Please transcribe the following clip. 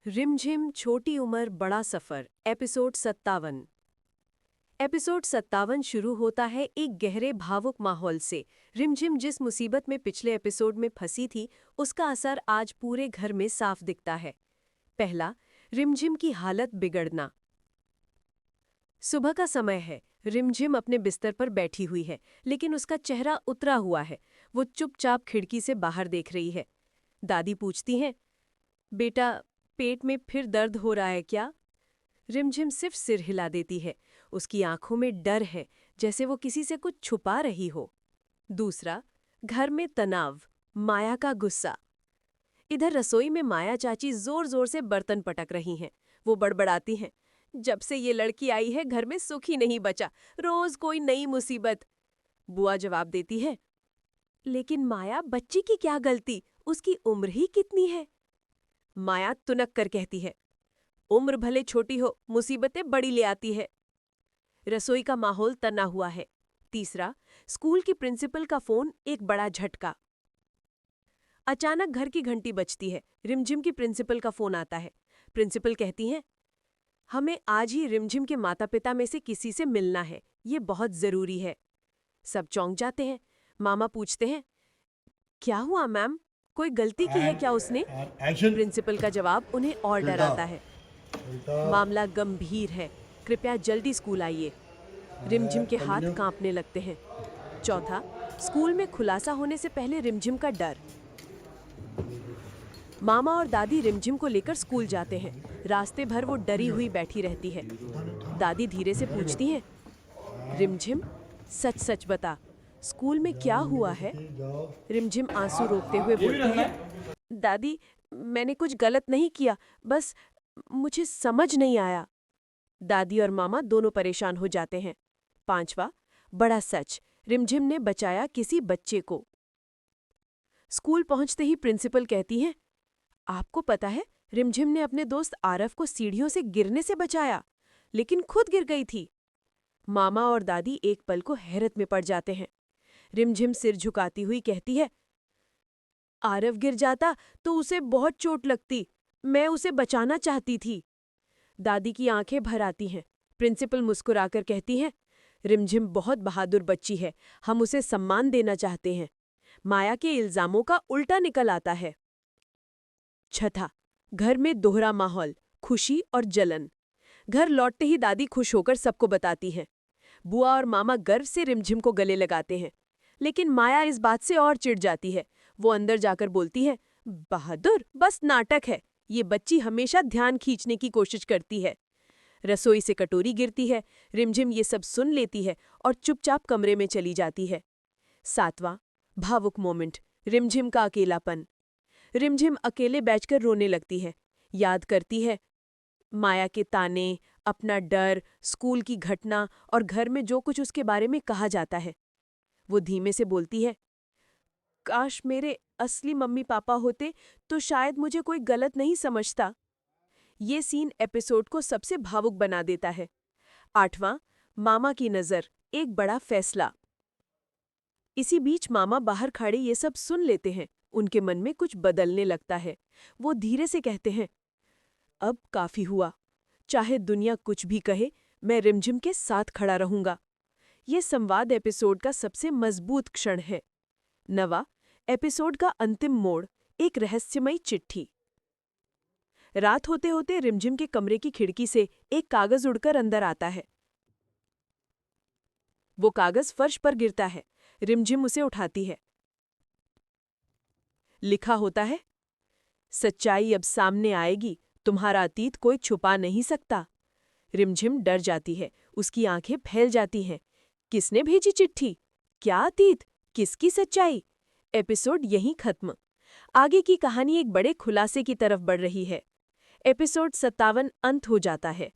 रिमझिम छोटी उम्र बड़ा सफर एपिसोड 57। एपिसोड 57 शुरू होता है एक गहरे भावुक माहौल से। रिमझिम जिस मुसीबत में पिछले एपिसोड में फंसी थी, उसका असर आज पूरे घर में साफ दिखता है। पहला, रिमझिम की हालत बिगड़ना। सुबह का समय है। रिमझिम अपने बिस्तर पर बैठी हुई है, लेकिन उसका चेहरा उतरा हुआ है। वो चुपचाप खिड़की से बाहर देख रही है। दादी पूछती हैं, बेटा, पेट में फिर दर्द हो रहा है क्या? रिमझिम सिर्फ सिर हिला देती है। उसकी आंखों में डर है, जैसे वो किसी से कुछ छुपा रही हो। दूसरा, घर में तनाव, माया का गुस्सा। इधर रसोई में माया चाची जोर जोर से बर्तन पटक रही हैं। वो बड़बड़ाती हैं, जब से ये लड़की आई है घर में सुख ही नहीं बचा, रोज कोई नई मुसीबत। बुआ जवाब देती है, लेकिन माया, बच्ची की क्या गलती, उसकी उम्र ही कितनी है। माया तुनक कर कहती है, उम्र भले छोटी हो, मुसीबतें बड़ी ले आती है। रसोई का माहौल तना हुआ है। तीसरा, स्कूल की प्रिंसिपल का फोन एक बड़ा झटका। अचानक घर की घंटी बजती है। रिमझिम की प्रिंसिपल का फोन आता है। प्रिंसिपल कहती हैं, हमें आज ही रिमझिम के माता पिता में से किसी से मिलना है, ये बहुत जरूरी है। सब चौंक जाते हैं। मामा पूछते हैं, क्या हुआ मैम, कोई गलती की है क्या उसने? प्रिंसिपल का जवाब उन्हें और डराता है, मामला गंभीर है, कृपया जल्दी स्कूल आइए। रिमझिम के हाथ कांपने लगते हैं। चौथा, स्कूल में खुलासा होने से पहले रिमझिम का डर। मामा और दादी रिमझिम को लेकर स्कूल जाते हैं। रास्ते भर वो डरी हुई बैठी रहती है। दादी धीरे से पूछती हैं, रिमझिम, सच सच बता, स्कूल में क्या हुआ है? रिमझिम आंसू रोकते हुए बोलती है, दादी, मैंने कुछ गलत नहीं किया, बस मुझे समझ नहीं आया। दादी और मामा दोनों परेशान हो जाते हैं। पांचवा, बड़ा सच, रिमझिम ने बचाया किसी बच्चे को। स्कूल पहुंचते ही प्रिंसिपल कहती हैं, आपको पता है, रिमझिम ने अपने दोस्त आरव को सीढ़ियों से गिरने से बचाया, लेकिन खुद गिर गई थी। मामा और दादी एक पल को हैरत में पड़ जाते हैं। रिमझिम सिर झुकाती हुई कहती है, आरव गिर जाता तो उसे बहुत चोट लगती, मैं उसे बचाना चाहती थी। दादी की आंखें भर आती हैं। प्रिंसिपल मुस्कुराकर कहती हैं, रिमझिम बहुत बहादुर बच्ची है, हम उसे सम्मान देना चाहते हैं। माया के इल्जामों का उल्टा निकल आता है। छठा, घर में दोहरा माहौल, खुशी और जलन। घर लौटते ही दादी खुश होकर सबको बताती हैं। बुआ और मामा गर्व से रिमझिम को गले लगाते हैं, लेकिन माया इस बात से और चिढ़ जाती है। वो अंदर जाकर बोलती है, बहादुर बस नाटक है, ये बच्ची हमेशा ध्यान खींचने की कोशिश करती है। रसोई से कटोरी गिरती है। रिमझिम ये सब सुन लेती है और चुपचाप कमरे में चली जाती है। सातवां, भावुक मोमेंट, रिमझिम का अकेलापन। रिमझिम अकेले बैठकर रोने लगती है। याद करती है माया के ताने, अपना डर, स्कूल की घटना और घर में जो कुछ उसके बारे में कहा जाता है। वो धीमे से बोलती है, काश मेरे असली मम्मी पापा होते तो शायद मुझे कोई गलत नहीं समझता। ये सीन एपिसोड को सबसे भावुक बना देता है। आठवां, मामा की नज़र, एक बड़ा फैसला। इसी बीच मामा बाहर खड़े ये सब सुन लेते हैं। उनके मन में कुछ बदलने लगता है। वो धीरे से कहते हैं, अब काफी हुआ, चाहे दुनिया कुछ भी कहे, मैं रिमझिम के साथ खड़ा रहूंगा। ये संवाद एपिसोड का सबसे मजबूत क्षण है। नवा, एपिसोड का अंतिम मोड़, एक रहस्यमयी चिट्ठी। रात होते होते रिमझिम के कमरे की खिड़की से एक कागज उड़कर अंदर आता है। वो कागज फर्श पर गिरता है। रिमझिम उसे उठाती है। लिखा होता है, सच्चाई अब सामने आएगी, तुम्हारा अतीत कोई छुपा नहीं सकता। रिमझिम डर जाती है। उसकी आंखें फैल जाती हैं। किसने भेजी चिट्ठी? क्या अतीत? किसकी सच्चाई? एपिसोड यहीं खत्म। आगे की कहानी एक बड़े खुलासे की तरफ बढ़ रही है। एपिसोड 57 अंत हो जाता है।